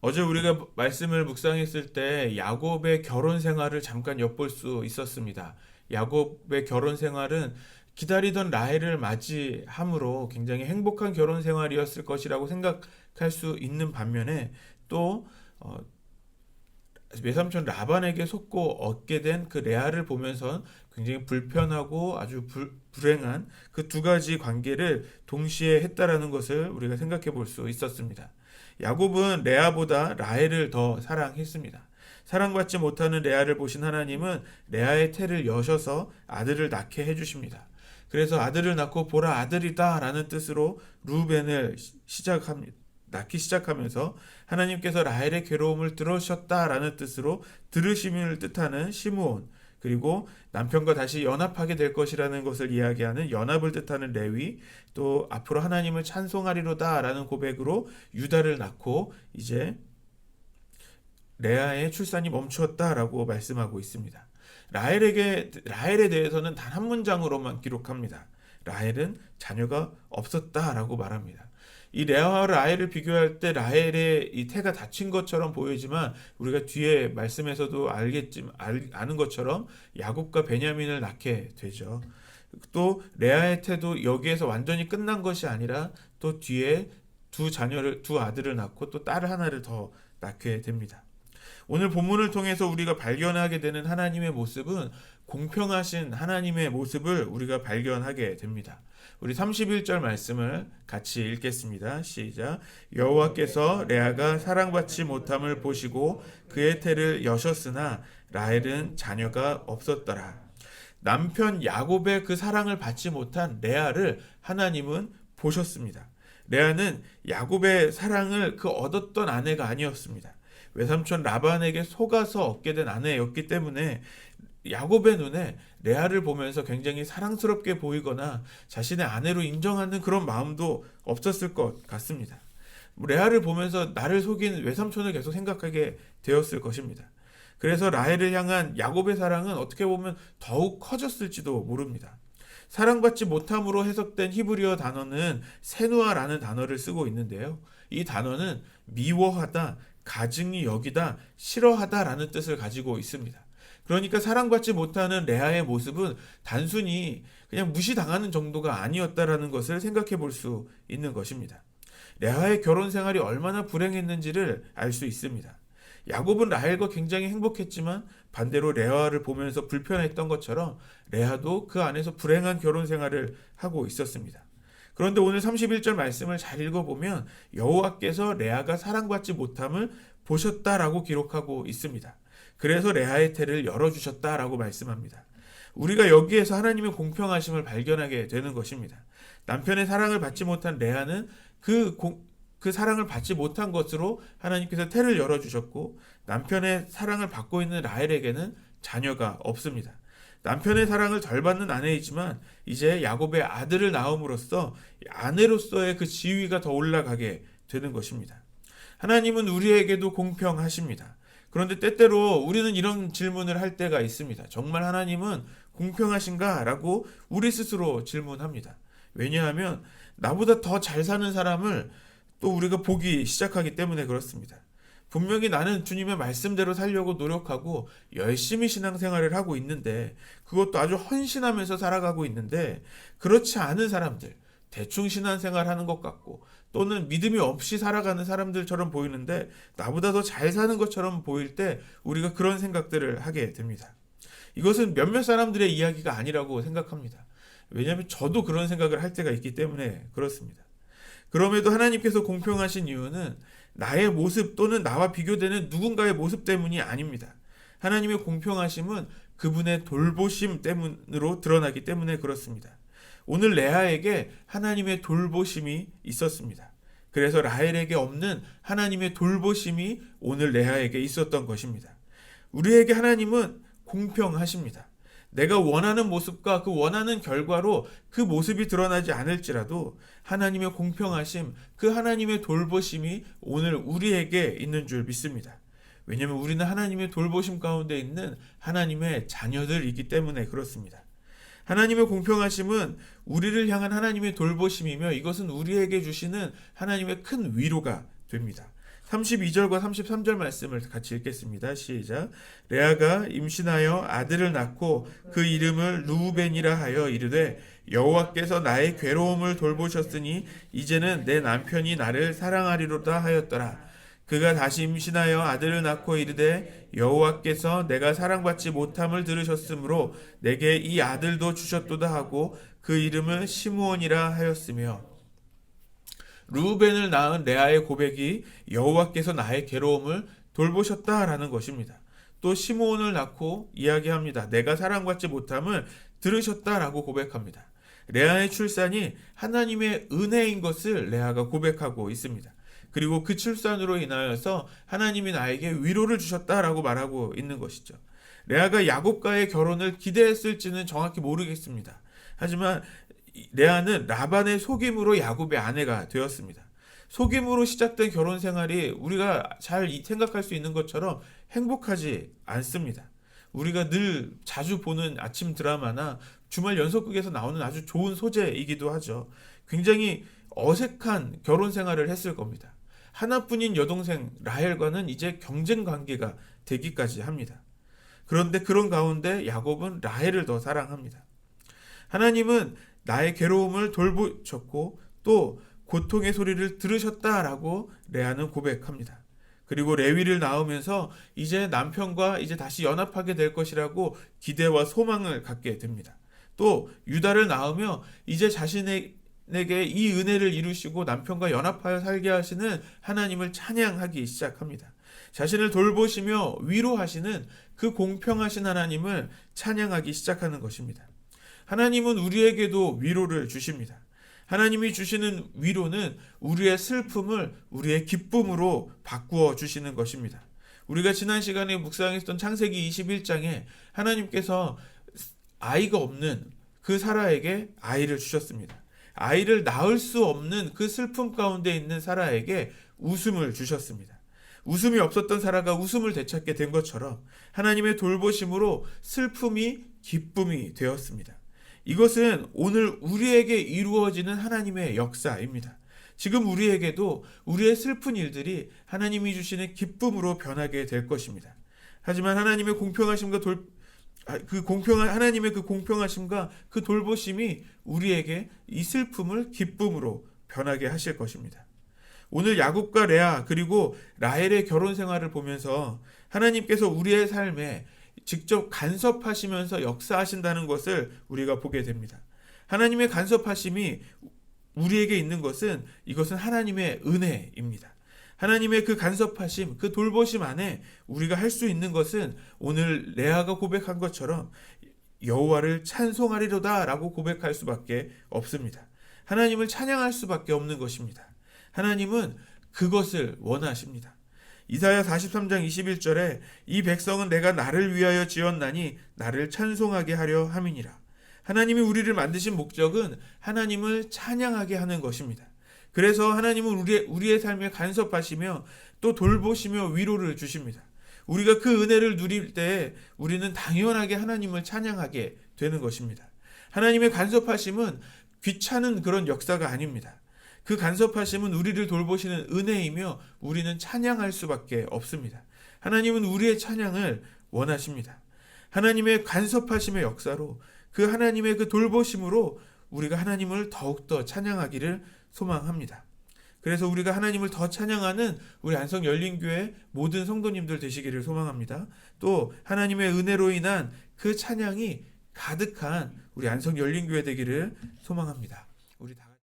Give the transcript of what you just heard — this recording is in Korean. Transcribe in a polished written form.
어제 우리가 말씀을 묵상했을 때 야곱의 결혼 생활을 잠깐 엿볼 수 있었습니다. 야곱의 결혼 생활은 기다리던 라헬을 맞이함으로 굉장히 행복한 결혼 생활이었을 것이라고 생각할 수 있는 반면에 또 어, 외삼촌 라반에게 속고 얻게 된 그 레아를 보면서 굉장히 불편하고 아주 불행한 그 두 가지 관계를 동시에 했다라는 것을 우리가 생각해 볼 수 있었습니다. 야곱은 레아보다 라헬을 더 사랑했습니다. 사랑받지 못하는 레아를 보신 하나님은 레아의 태를 여셔서 아들을 낳게 해주십니다. 그래서 아들을 낳고 보라 아들이다 라는 뜻으로 루벤을 낳기 시작하면서 하나님께서 라헬의 괴로움을 들으셨다라는 뜻으로 들으심을 뜻하는 시므온, 그리고 남편과 다시 연합하게 될 것이라는 것을 이야기하는 연합을 뜻하는 레위, 또 앞으로 하나님을 찬송하리로다라는 고백으로 유다를 낳고 이제 레아의 출산이 멈추었다라고 말씀하고 있습니다. 라헬에 대해서는 단 한 문장으로만 기록합니다. 라헬은 자녀가 없었다라고 말합니다. 이 레아와 라헬을 비교할 때 라헬의 이 태가 닫힌 것처럼 보이지만 우리가 뒤에 말씀에서도 아는 것처럼 야곱과 베냐민을 낳게 되죠. 또 레아의 태도 여기에서 완전히 끝난 것이 아니라 또 뒤에 두 아들을 낳고 또 딸 하나를 더 낳게 됩니다. 오늘 본문을 통해서 우리가 발견하게 되는 하나님의 모습은 공평하신 하나님의 모습을 우리가 발견하게 됩니다. 우리 31절 말씀을 같이 읽겠습니다. 시작. 여호와께서 레아가 사랑받지 못함을 보시고 그의 태를 여셨으나 라헬은 자녀가 없었더라. 남편 야곱의 그 사랑을 받지 못한 레아를 하나님은 보셨습니다. 레아는 야곱의 사랑을 얻었던 아내가 아니었습니다. 외삼촌 라반에게 속아서 얻게 된 아내였기 때문에 야곱의 눈에 레아를 보면서 굉장히 사랑스럽게 보이거나 자신의 아내로 인정하는 그런 마음도 없었을 것 같습니다. 레아를 보면서 나를 속인 외삼촌을 계속 생각하게 되었을 것입니다. 그래서 라헬을 향한 야곱의 사랑은 어떻게 보면 더욱 커졌을지도 모릅니다. 사랑받지 못함으로 해석된 히브리어 단어는 세누아라는 단어를 쓰고 있는데요. 이 단어는 미워하다, 가증히 여기다, 싫어하다라는 뜻을 가지고 있습니다. 그러니까 사랑받지 못하는 레아의 모습은 단순히 그냥 무시당하는 정도가 아니었다라는 것을 생각해 볼 수 있는 것입니다. 레아의 결혼 생활이 얼마나 불행했는지를 알 수 있습니다. 야곱은 라헬과 굉장히 행복했지만 반대로 레아를 보면서 불편했던 것처럼 레아도 그 안에서 불행한 결혼 생활을 하고 있었습니다. 그런데 오늘 31절 말씀을 잘 읽어보면 여호와께서 레아가 사랑받지 못함을 보셨다라고 기록하고 있습니다. 그래서 레아의 태를 열어주셨다라고 말씀합니다. 우리가 여기에서 하나님의 공평하심을 발견하게 되는 것입니다. 남편의 사랑을 받지 못한 레아는 그 사랑을 받지 못한 것으로 하나님께서 태를 열어주셨고 남편의 사랑을 받고 있는 라헬에게는 자녀가 없습니다. 남편의 사랑을 덜 받는 아내이지만 이제 야곱의 아들을 낳음으로써 아내로서의 그 지위가 더 올라가게 되는 것입니다. 하나님은 우리에게도 공평하십니다. 그런데 때때로 우리는 이런 질문을 할 때가 있습니다. 정말 하나님은 공평하신가? 라고 우리 스스로 질문합니다. 왜냐하면 나보다 더 잘 사는 사람을 또 우리가 보기 시작하기 때문에 그렇습니다. 분명히 나는 주님의 말씀대로 살려고 노력하고 열심히 신앙생활을 하고 있는데 그것도 아주 헌신하면서 살아가고 있는데 그렇지 않은 사람들, 대충 신앙생활 하는 것 같고 또는 믿음이 없이 살아가는 사람들처럼 보이는데 나보다 더 잘 사는 것처럼 보일 때 우리가 그런 생각들을 하게 됩니다. 이것은 몇몇 사람들의 이야기가 아니라고 생각합니다. 왜냐하면 저도 그런 생각을 할 때가 있기 때문에 그렇습니다. 그럼에도 하나님께서 공평하신 이유는 나의 모습 또는 나와 비교되는 누군가의 모습 때문이 아닙니다. 하나님의 공평하심은 그분의 돌보심 때문으로 드러나기 때문에 그렇습니다. 오늘 레아에게 하나님의 돌보심이 있었습니다. 그래서 라헬에게 없는 하나님의 돌보심이 오늘 레아에게 있었던 것입니다. 우리에게 하나님은 공평하십니다. 내가 원하는 모습과 그 원하는 결과로 그 모습이 드러나지 않을지라도 하나님의 공평하심, 그 하나님의 돌보심이 오늘 우리에게 있는 줄 믿습니다. 왜냐하면 우리는 하나님의 돌보심 가운데 있는 하나님의 자녀들이기 때문에 그렇습니다. 하나님의 공평하심은 우리를 향한 하나님의 돌보심이며 이것은 우리에게 주시는 하나님의 큰 위로가 됩니다. 32절과 33절 말씀을 같이 읽겠습니다. 시작. 레아가 임신하여 아들을 낳고 그 이름을 르우벤이라 하여 이르되 여호와께서 나의 괴로움을 돌보셨으니 이제는 내 남편이 나를 사랑하리로다 하였더라. 그가 다시 임신하여 아들을 낳고 이르되 여호와께서 내가 사랑받지 못함을 들으셨으므로 내게 이 아들도 주셨도다 하고 그 이름을 시므온이라 하였으며, 르우벤을 낳은 레아의 고백이 여호와께서 나의 괴로움을 돌보셨다라는 것입니다. 또 시므온을 낳고 이야기합니다. 내가 사랑받지 못함을 들으셨다라고 고백합니다. 레아의 출산이 하나님의 은혜인 것을 레아가 고백하고 있습니다. 그리고 그 출산으로 인하여서 하나님이 나에게 위로를 주셨다라고 말하고 있는 것이죠. 레아가 야곱과의 결혼을 기대했을지는 정확히 모르겠습니다. 하지만 레아는 라반의 속임으로 야곱의 아내가 되었습니다. 속임으로 시작된 결혼 생활이 우리가 잘 생각할 수 있는 것처럼 행복하지 않습니다. 우리가 늘 자주 보는 아침 드라마나 주말 연속극에서 나오는 아주 좋은 소재이기도 하죠. 굉장히 어색한 결혼 생활을 했을 겁니다. 하나뿐인 여동생 라헬과는 이제 경쟁 관계가 되기까지 합니다. 그런데 그런 가운데 야곱은 라헬을 더 사랑합니다. 하나님은 나의 괴로움을 돌보셨고 또 고통의 소리를 들으셨다라고 레아는 고백합니다. 그리고 레위를 낳으면서 이제 남편과 이제 다시 연합하게 될 것이라고 기대와 소망을 갖게 됩니다. 또 유다를 낳으며 이제 자신에게 이 은혜를 이루시고 남편과 연합하여 살게 하시는 하나님을 찬양하기 시작합니다. 자신을 돌보시며 위로하시는 그 공평하신 하나님을 찬양하기 시작하는 것입니다. 하나님은 우리에게도 위로를 주십니다. 하나님이 주시는 위로는 우리의 슬픔을 우리의 기쁨으로 바꾸어 주시는 것입니다. 우리가 지난 시간에 묵상했던 창세기 21장에 하나님께서 아이가 없는 그 사라에게 아이를 주셨습니다. 아이를 낳을 수 없는 그 슬픔 가운데 있는 사라에게 웃음을 주셨습니다. 웃음이 없었던 사라가 웃음을 되찾게 된 것처럼 하나님의 돌보심으로 슬픔이 기쁨이 되었습니다. 이것은 오늘 우리에게 이루어지는 하나님의 역사입니다. 지금 우리에게도 우리의 슬픈 일들이 하나님이 주시는 기쁨으로 변하게 될 것입니다. 하지만 하나님의 공평하심과 하나님의 그 공평하심과 그 돌보심이 우리에게 이 슬픔을 기쁨으로 변하게 하실 것입니다. 오늘 야곱과 레아 그리고 라헬의 결혼 생활을 보면서 하나님께서 우리의 삶에 직접 간섭하시면서 역사하신다는 것을 우리가 보게 됩니다. 하나님의 간섭하심이 우리에게 있는 것은 이것은 하나님의 은혜입니다. 하나님의 그 간섭하심, 그 돌보심 안에 우리가 할 수 있는 것은 오늘 레아가 고백한 것처럼 여호와를 찬송하리로다라고 고백할 수밖에 없습니다. 하나님을 찬양할 수밖에 없는 것입니다. 하나님은 그것을 원하십니다. 이사야 43장 21절에 이 백성은 내가 나를 위하여 지었나니 나를 찬송하게 하려 함이니라. 하나님이 우리를 만드신 목적은 하나님을 찬양하게 하는 것입니다. 그래서 하나님은 우리의 삶에 간섭하시며 또 돌보시며 위로를 주십니다. 우리가 그 은혜를 누릴 때 우리는 당연하게 하나님을 찬양하게 되는 것입니다. 하나님의 간섭하심은 귀찮은 그런 역사가 아닙니다. 그 간섭하심은 우리를 돌보시는 은혜이며 우리는 찬양할 수밖에 없습니다. 하나님은 우리의 찬양을 원하십니다. 하나님의 간섭하심의 역사로 그 하나님의 그 돌보심으로 우리가 하나님을 더욱더 찬양하기를 소망합니다. 그래서 우리가 하나님을 더 찬양하는 우리 안성 열린교회 모든 성도님들 되시기를 소망합니다. 또 하나님의 은혜로 인한 그 찬양이 가득한 우리 안성 열린교회 되기를 소망합니다. 우리 다